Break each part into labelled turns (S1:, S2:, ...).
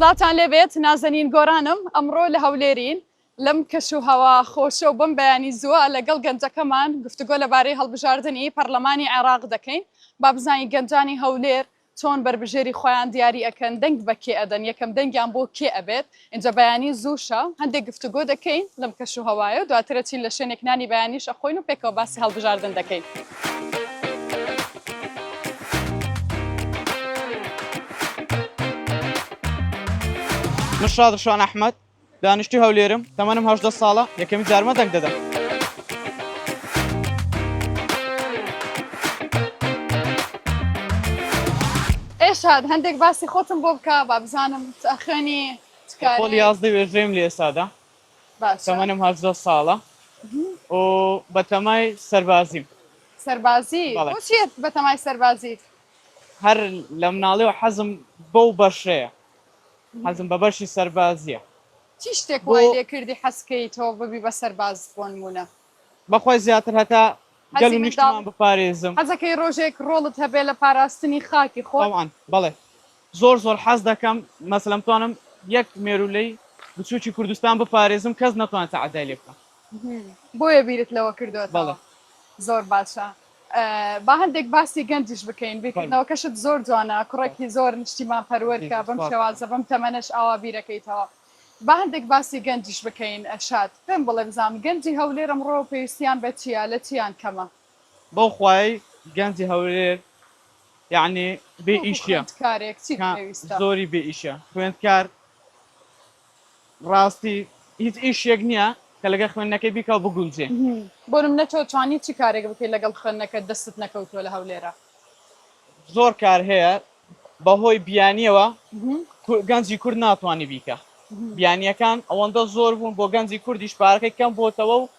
S1: سڵاتان لێبێت نازەنین گۆرانم ئەمڕۆ لە هەولێرین لەم کەش و هەوا خۆشە و بەم بەیانی زووە لەگەڵ گەنجەکەمان گفتوگۆ لەبارەی هەڵبژاردننی پەرلەمانی عێراق دەکەین با بزانین گەنجانی هەولێر چۆن بربژێری خۆیان دیاری ئەکەن دەنگ بە کێ ئەدەن یەکەم دەنگیان بۆ کێ ئەبێت اینجا بەیانی زووشە هەندێک گفتوگۆ دەکەین لەم کەش و هەوایە و دواترە چین لە شوێنێک نانی بەیانیش ئەخۆین و پێکەوە باسی هەڵبژاردن دەکەین.
S2: مشراد شوان ئەحمەد دانیشتی هەولێرم تەمەنم 18 ساڵە یەکەمی جارمە دەنگ دەدەم.
S1: ئێشاد هەندێک باسی خۆتم بۆ بکە با بزانم خوێنی
S2: خۆڵی یازدەی وێژێم لە ئێستادا تەمەنم 18 ساڵە و بە تەمای سەربازیم.
S1: سەربازی چیت بە تەمای سەربازی؟
S2: هەر لە مناڵێەوە حەزم بەو بەشەیە، حەزم بە بەشی سەربازیە.
S1: چی شتێک وای لێ کردی حەسکەیتەوە ببی بە سەرباز بۆ نمونە؟
S2: بەخۆی زیاتر هەتا گەل و نیشتمان بپارێزم.
S1: حەزەکەی ڕۆژێک ڕۆڵت هەبێ لە پاراستنی خاکی خۆ؟
S2: طبعاً بەڵێ زۆر حەز دەکەم مەسەلەن بتوانم یەک مێرولەی بچووکی کوردستان بپارێزم کەس نەتوانێت تەعەدای لێ بکە.
S1: بۆیە بیرت لەوە کردوێتەوە؟
S2: بەڵێ
S1: زۆر باشە. با هەندێک باسی گەنجیش بکەین بیکردنەوەکەشت زۆر جوانە کوڕێکی زۆر نیشتیمان پەروەرکە بەم شێوازە بەم تەمەنەش ئاوا بیرەکەیتەوە. با هەندێک باسی گەنجیش بکەین ئەشاد پێم بڵێ بزانم گەنجی هەولێر ئەمڕۆ پێویستیان بە چیە لە چیان کەمە؟
S2: بەو خوای گەنجی هەولێر یعنی بێ ئیشیە
S1: کارێک چی پێویستە؟
S2: زۆری بێ ئیشە خوێندکار ڕاستی هیچ ئیشێک نییە کە لەگە خوێندنەکەی بیکە و بگونجێ.
S1: بۆ نمونە تۆ توانی چی کارێک بکەیت لەگەڵ خوێندنەکە دەستت نەکەوتووە لە هەولێرە؟
S2: زۆر کار هەیە بەهۆی بیانیەوە گەنجی کورد ناتوانانی بیکە. بیانیەکان ئەوەندە زۆر بوون بۆ گەنجی کوردیش پارەکەی کەم بۆتەوە و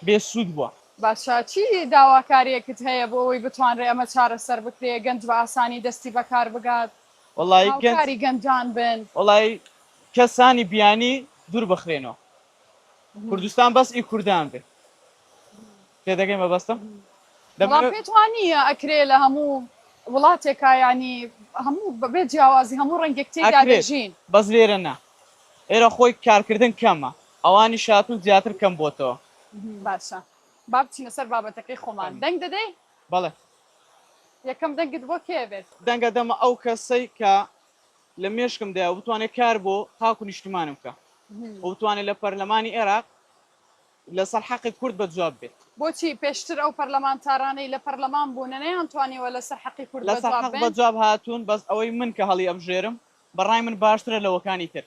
S2: بێسوود بووە.
S1: باشە چی داواکاریەکت هەیە بۆ ئەوەی بتوانرێ ئەمە چارەسەر بکرێ گەنج بە ئاسانی دەستی بەکار بگات هاوکاری گەنجان بن؟
S2: وەڵی کەسانی بیانی دوور بخرێنەوە کوردستان بەس ئی کوردان بێ پێدەگەی مەبەستم
S1: پێتوانیە ئەکرێ لە هەموو وڵاتێکا ینی هەموو بەبێ جیاوازی هەموو ڕەنگێک تێدا دەژین
S2: بەس لێرە نا ئێرە خۆی کارکردن کەمە ئەوانی شاتون زیاتر کەم بۆتەوە.
S1: باشە با بچینە سەر بابەتەکەی خۆمان دەنگ دەدەی؟
S2: بەڵێ
S1: یەکەم دەنگت بۆ کێ بێت؟
S2: دەنگە دەمە ئەو کەسەی کە لە مێشکم دەیە و بتوانێت کار بۆ تاکو نیشتیمانم بکە و بتوانێت لە پەرلەمانی عێراق لەسەر حەقی کورد بەجواب بێت.
S1: بۆچی پێشتر ئەو پەرلەمانتارانەی لە پەرلەمان بوون نەیانتوانیوە لەسەر حەقی کورد
S2: بەجواب هاتوون بەس ئەوەی من کە هەڵی ئەبژێرم بەڕای من باشترە لەوەکانی تر.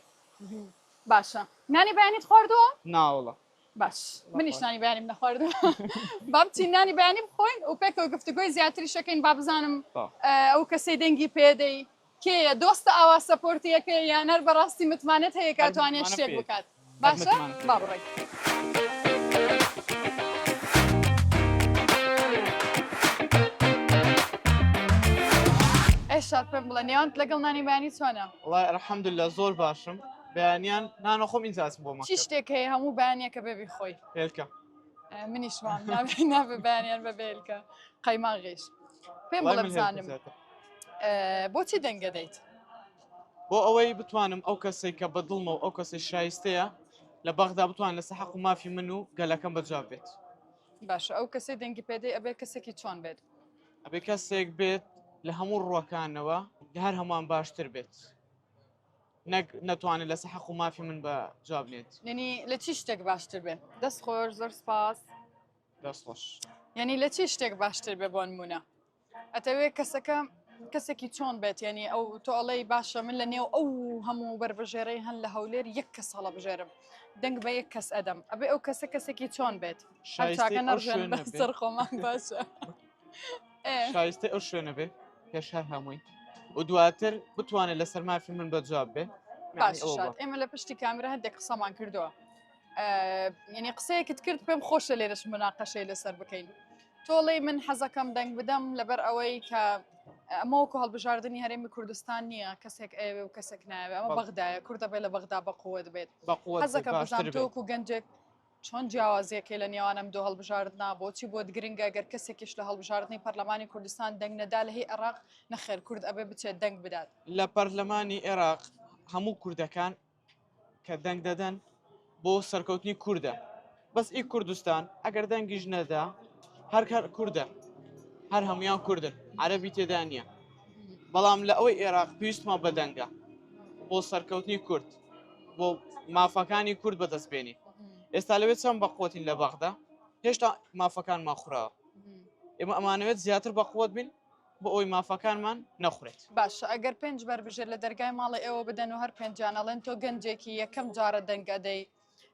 S1: باشە نانی بەیانیت خواردووە؟
S2: ناوەڵە
S1: باش منیش نانی بەیانیم نەخواردووە با بچین نانی بەیانی بخۆین و پێکەوە گفتوگۆی زیاتری شەکەین با بزانم ئەو کەسەی دەنگی پێدەی کێیە دۆستە ئاوا سەپۆرتیەکە یان هەر بەڕاستی متمانێت هەیە کاتوانێت شتێک بکات. باشە با بڕێین. ئێشاد پێم بڵێ نێوانت لەگەڵ نانی بەیانی چۆنە؟
S2: وڵای الحەمدولillah زۆر باشم بەیانیان نانەخۆم ئینجاسم بۆ مەکتەب.
S1: چی شتێک هەیە هەموو بەیانیەکە بێبی خۆی؟
S2: هێلکە
S1: منیشمان نابێ بەیانیان بە بێلکە قەیماغیش. پێم بڵێ بزانم بۆچی دەنگ دەدەیت؟
S2: بۆ ئەوەی بتوانم ئەو کەسێک کە بەدڵمە و ئەو کەسی شایستەیە لە بەغدا بتوان لەسەر حەق و مافی من و گەلەکەم بەجواب بێت.
S1: باشە ئەو کەسەی دەنگی پێدەی ئەبێ کەسێکی چۆن بێت؟
S2: ئەبێ کەسێک بێت لە هەموو ڕووەکانەوە هەر هەمان باشتر بێت نەتوانێت لەسەر حەق و مافی من بە جواب نێت.
S1: یعنی لە چی شتێک باشتر بێت؟ دەست خۆش زۆر سپاس.
S2: دەست خۆش.
S1: یعنی لە چی شتێک باشتر بێ بۆ نمونە؟ ئەتەوێت کەسەکە کەسێکی چۆن بێت یعنی ئەو تۆڵەی باشە من لە نێو ئەو هەموو بربژێرەی هەن لە هەولێر یەک کەس هەڵە بژێرم دەنگ بە یەک کەس ئەدەم ئەبێ ئەو کەسە کەسێکی چۆن بێت چاکە نەڕژێن بەسەر خۆمان باشە
S2: شایستە ئەو شوێنە بێ پێش هەر هەمووی و دواتر بتوانێت لەسەر مافی من بەجواب بێ.
S1: باشە ئێمە لە پشتی کامرە هەندێک قسەمان کردووە یعنی قسەیەکت کرد پێم خۆشە لێرەش مناقەشەی لەسەر بکەین. تۆڵی من حەزەکەم دەنگ بدەم لەبەر ئەوەی کە ئەمەوەکو هەڵبژاردننی هەرێمی کوردستان نییە کەسێک ئەوێ و کەسێک ناوێ ئەمە بەغدایە کوردە بێت لە بەغدا بەقووە دەبێت حەزەکە بزانام تۆکو گەنجێک چۆن جیاوازیەکەی لە نێوانم دو هەڵبژاردنا بۆچی بۆ گرنگە گەر کەسێکیش لە هەڵبژاردننی پەرلەمانی کوردستان دەنگ نەدا لە هی عێراق نەخێر کورد ئەبێ بچێت دەنگ بدات.
S2: لە پەرلەمانی عێراق هەموو کوردەکان کە دەنگ دەدەن بۆ سەرکەوتنی کووردە بەس ئی کوردستان ئەگەر دەنگیش نەدا هەر کووردە هەر هەمویان کوردن عەرەبی تێدا نییە بەڵام لە ئەوەی عێراق پێویستمە بە دەنگە بۆ سەرکەوتنی کورد بۆ مافەکانی کورد بەدەستبێنی ئێستا لەوێت چەند بەقوتین لە بەغدا هێشتا مافەکان ماخوراوە ئێمە ئەمانەوێت زیاتر بەقوت بین بۆ ئەوی مافەکانمان نەخورێت
S1: باشە ئەگەر 5 بربژێر لە دەرگای ماڵی ئێوە بدەن و هەر پێنجانەڵێن تۆ گەنجێکی یەکەم جارە دەنگەدەی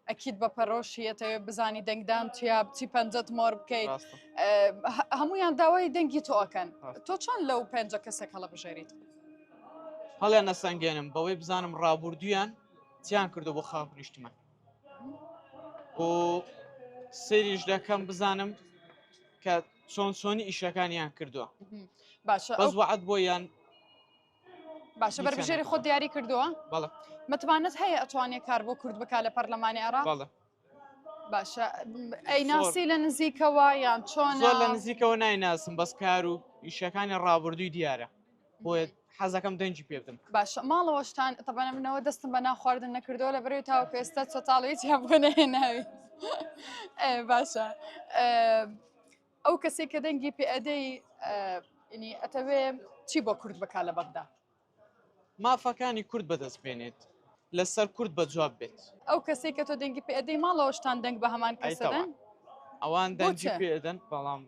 S1: ئەکیت بە پەرۆشیەتەوە بزانی دەنگدان تویا بچی پەنجەت مۆر بکەیت هەمویان داوای دەنگی تۆکەن تۆ چۆن لەو 5 کەسێک هەڵە بژێریت
S2: هەڵیان نەسەنگێنم بەوەی بزانم ڕابردویان چیان کردو بۆ خاک نیشتمان و سێریش دەکەم بزانم کە چۆنی ئیشەکانیان کردووە
S1: باشە
S2: بەس وعد بۆیان
S1: باشە بەربژێری خۆ دیاری کردووە
S2: بەڵێ
S1: متمانەت هەیە ئەتوانێت کار بۆ کورد بکات لە پەرلەمانی عێراق
S2: بەڵێ
S1: باشە ئەیناسی لە نزیکەوە یان چۆن
S2: زۆر لە نزیکەوە نایناسم بەس کار و ئیشەکانی ڕابردووی دیارە بۆیە حەزەکەم دەنجی پێ بدەم
S1: باشە ماڵەوەشتان تەبەنە منەوە دەستم بە ناخواردن نەکردەوە لە بەرەوەی تاوەکە ئێستا چۆتاڵەوەی یا بۆ نەهێناوی باشە ئەو کەسێک کە دەنگی پێ ئەدەی ینی ئەتەوێ چی بۆ کورد بکات لە بەغدا
S2: مافەکانی کورد بەدەستبێنێت لەسەر کورد بە جواب بێت
S1: ئەو کەسێک کە تۆ دەنگی پێ ئەدەی ماڵەوەشتان دەنگ بە هەمان کەسەدەن
S2: ئەوان دەنجی پێدەن بەڵام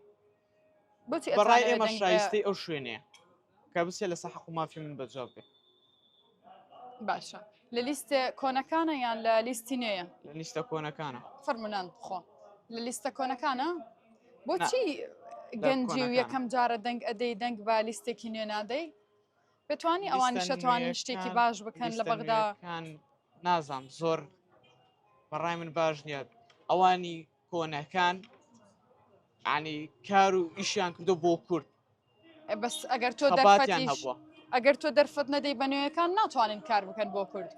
S1: بۆچی
S2: بەڕای ئێمە شایستەی ئەو شوێنەیە کە بچێ لەسەر حەق و مافی من بە جواب بێت
S1: باشە لە لیستە کۆنەکانە یان لە لیستی نوێیە
S2: لە لیستە کۆنەکانە
S1: فەرمونان خۆ لە لیستە کۆنەکانە بۆچی گەنجی و یەکەم جارە دەنگ ئەدەی دەنگ بە لیستێکی نوێ نادەی بتوانی ئەوانی شەتوانن شتێکی باش بکەن لە بەغدا
S2: نازام زۆر بەڕای من باش نییە ئەوانی کۆنەکان ینی کار و ئیشیان کردو بۆ کورد
S1: بەس ئەگەر تۆ
S2: دەرفەتیان هەبووە
S1: ئەگەر تۆ دەرفەت نەدەی بە نوێیەکان ناتوانین کار بکەن بۆ کورد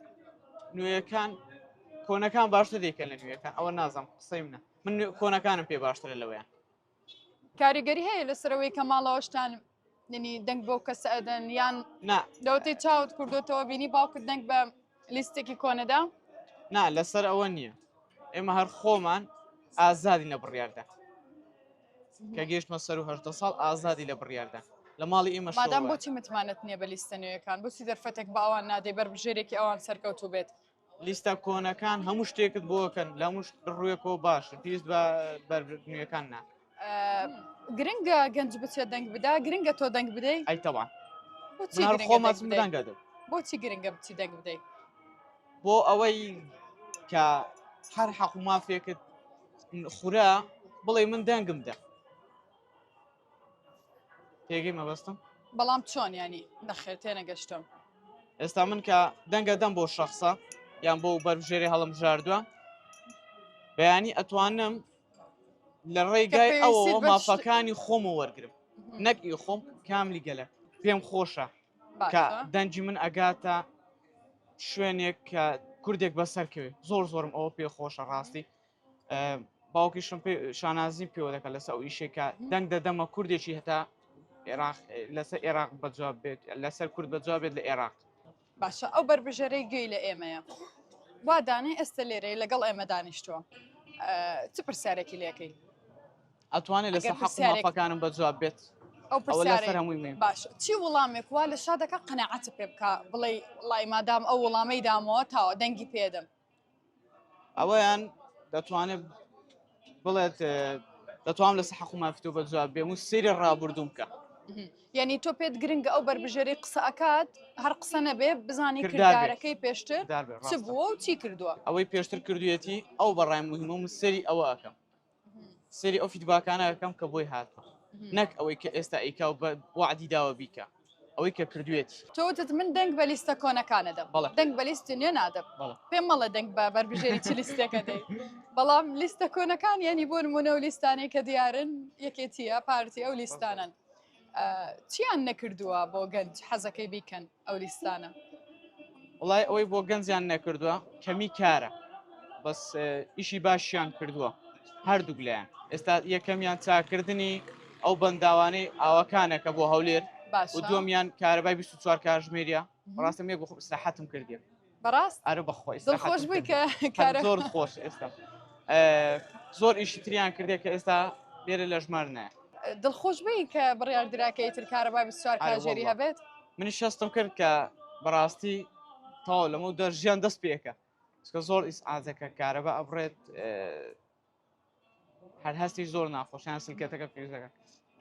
S2: نوێیەکان کۆنەکان باشتر دەیکەن لە نوێیەکان ئەوە نازام قسەی منە من کۆنەکانم پێ باشترە لەوەیان
S1: کاریگەری هەیە لەسەرەوەی کە ماڵەوەشتان ننی دەنگ بۆ کەس ئەدەن یان دەوتی چاوت کردوتەوە بینی باوکت دەنگ بە لیستێکی کۆنەدا
S2: نا لەسەر ئەوە نییە ئێمە هەر خۆمان ئازادی لە بڕیاردا کە گەیشتمە سەر و هەشدە ساڵ ئازادی لە بڕیاردا لە ماڵی ئێمە
S1: مادام بۆچی متمانەت نییە بە لیستە نوێیەکان بۆچی دەرفەتێک بە ئەوان نادەی بەربژێرێکی ئەوان سەرکەوتوو بێت
S2: لیستە کۆنەکان هەموو شتێکت بۆکەن لە هەموو ڕوویەکەوە باشن پێویست بە نوێیەکان نا
S1: گرنگە گەنج بچێت دەنگ بدا گرنگە تۆ دەنگ بدەیت
S2: ئەیتەوان
S1: خۆمەچ
S2: دەنگەدەم
S1: بۆچی گرنگە بچی دەنگ بدەیت
S2: بۆ ئەوەی کە هەر حەق و مافێکت خورا بڵێ من دەنگم دە تێگەی مەبەستم
S1: بەڵام چۆن ینی نەخێر تێنەگەشتم
S2: ئێستا من کە دەنگە دەم بۆ شەخصە یان بۆ بەرژێری هەڵم ژاردووە بەیانی ئەتوانم لە ڕێگای ئەوەوە مافەکانی خۆمە وەرگرم نەکی خۆم کاملی گەلە پێم خۆشە کە دەنجی من ئەگاتە شوێنێک کە کوردێک بەسەرکەوێ زۆرم ئەوە پێ خۆشە ڕاستی باوکیشم شانازیم پێوە دەکات لەسەر ئەو ئیشێکە دەنگ دەدەمە کوردێکی هەتا لەسەر عێراق بەجواب بێت لەسەر کورد بەجواب بێت لە عێراق
S1: باشە ئەو بەربژەرەی گوێی لە ئێمەیە وادانێ ئێستا لێرەی لەگەڵ ئێمە دانیشتووە چ پرسیارێکی لێکەی
S2: ئەتوانێت لەسەر حەق و مافەکانم بەجواب بێت
S1: ئەو پرسیارەکە هەمووی باش چی وڵامێک وا لە شادەکە قەنەعەتت پێ بکە بڵێ وڵای مادام ئەو وەڵامەی دامەوە تاوە دەنگی پێدەم
S2: ئەوەیان دەتوانێت بڵێت دەتوانم لەسەر حەق و مافیتەوە بەجواب بێم و سەیری ڕابردووم بکە
S1: یعنی تۆ پێت گرنگە ئەو بەربژێری قسە ئەکات هەر قسە نەبێ بزانی کردارەکەی پێشتر چ بووە و چی کردووە
S2: ئەوەی پێشتر کردوێتی ئەو بەڕای مهمە من سەری ئەوە ئەەکەم سەری ئەو فیدباکانە ئەەکەم کە بۆی هاتووە نەک ئەوەی کە ئێستا ئیکا و وعدی داوە بیکە ئەوەی کە کردوێتی
S1: تۆتت من دەنگ بە لیستە کۆنەکانەدەم دەنگ بە لیستی نوێ نادەم پێم مەڵە دەنگ بە بەربژێری چ لیستێکە دەی بەڵام لیستە کۆنەکان یعنی بۆ نمونە و لیستانەی کە دیارن یەکێتیە پارتی ئەو لیستانن چیان نەکردووە بۆ گەنج حەزەکەی بیکەن ئەو لیستانە
S2: وڵای ئەوەی بۆ گەنجیان نەکردووە کەمی کارە بەس ئیشی باشیان کردووە هەردوو لایەن ئێستا یەکەمیان چاکردنی ئەو بەنداوانەی ئاوەکانەکە بۆ هەولێر و دووەمیان کارەبای 24 کاتژمێریە ڕاستم یەک ساحەتم کردێ
S1: بەڕاست
S2: ئەرە بەخۆی
S1: دڵخۆش بووی کە کارە
S2: زۆر خۆش ئێستا زۆر ئیشی تریان کردێ کە ئێستا لێرە لە ژمار نایە
S1: دڵخۆش بووی کە بڕیاردراکەی تر کارەبای 24 کاژێری
S2: والله.
S1: هەبێت
S2: منی شەستم کرد کە بەڕاستی تاوا لەمە دەژیان دەست پێەکە چکە زۆر ئیسعازەکە کارەبە ئەبڕێت هەر هەستی زۆر ناخۆشیان سلکێتەکە فیزەکە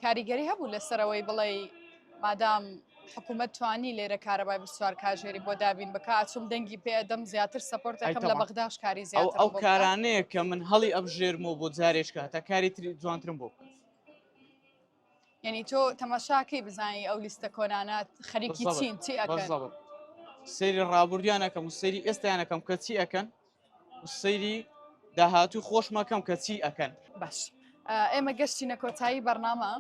S1: کاریگەری هەبوو لەسەرەوەی بڵێ مادام حکوومەت توانی لێرە کارەبای 24 کاژێری بۆ دابین بکە چوم دەنگی پێدەم زیاتر سەپۆرتەکەم لە بەغداش کاری زیاتر
S2: ئەو کارانەیە کە من هەڵی ئەبژێرمەوە بۆ جارێشکە تا کاری تری جوانترم بۆ بکە
S1: یعنی تۆ تەماشاکەی بزانی ئەو لیستە کۆنانات خەریکی چین چی ئەکەن
S2: سەیری ڕابردویانەکەم و سەیری ئێستایانەکەم کە چی ئەەکەن و سەیری داهاتوو خۆشمەکەم کە چی ئەەکەن
S1: باش ئێمە گەشتی نەکۆتایی بەرنامە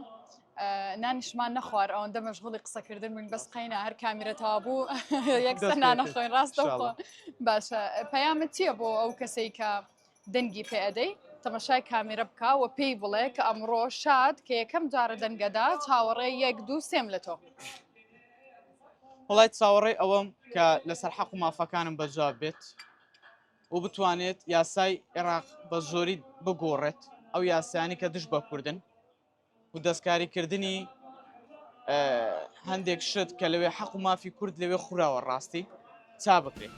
S1: نانیشمان نەخوار ئەوەندە مەشغوڵی قسەکردن من بەس قەینە هەر کامیرەتەوە بوو یەکسەر نانەخۆین ڕاستەوە باشە پەیامت چییە بۆ ئەو کەسەی کە دەنگی پێدەی تەمەشای کامیرە بکە و پێی بڵێ کە ئەمڕۆ شاد کە یەکەم جارە دەنگەدا چاوەڕێ 1 2 3 لە تۆ
S2: وڵای چاوەڕێ ئەوەم کە لەسەر حەق و مافەکانم بەجواب بێت و بتوانێت یاسای عێراق بە زۆری بگۆڕێت ئەو یاسانی کە دش بە کوردن و دەستکاریکردنی هەندێک شت کە لەوێ حەق و مافی کورد لەوێ خوراوە ڕاستی چا بکرێت.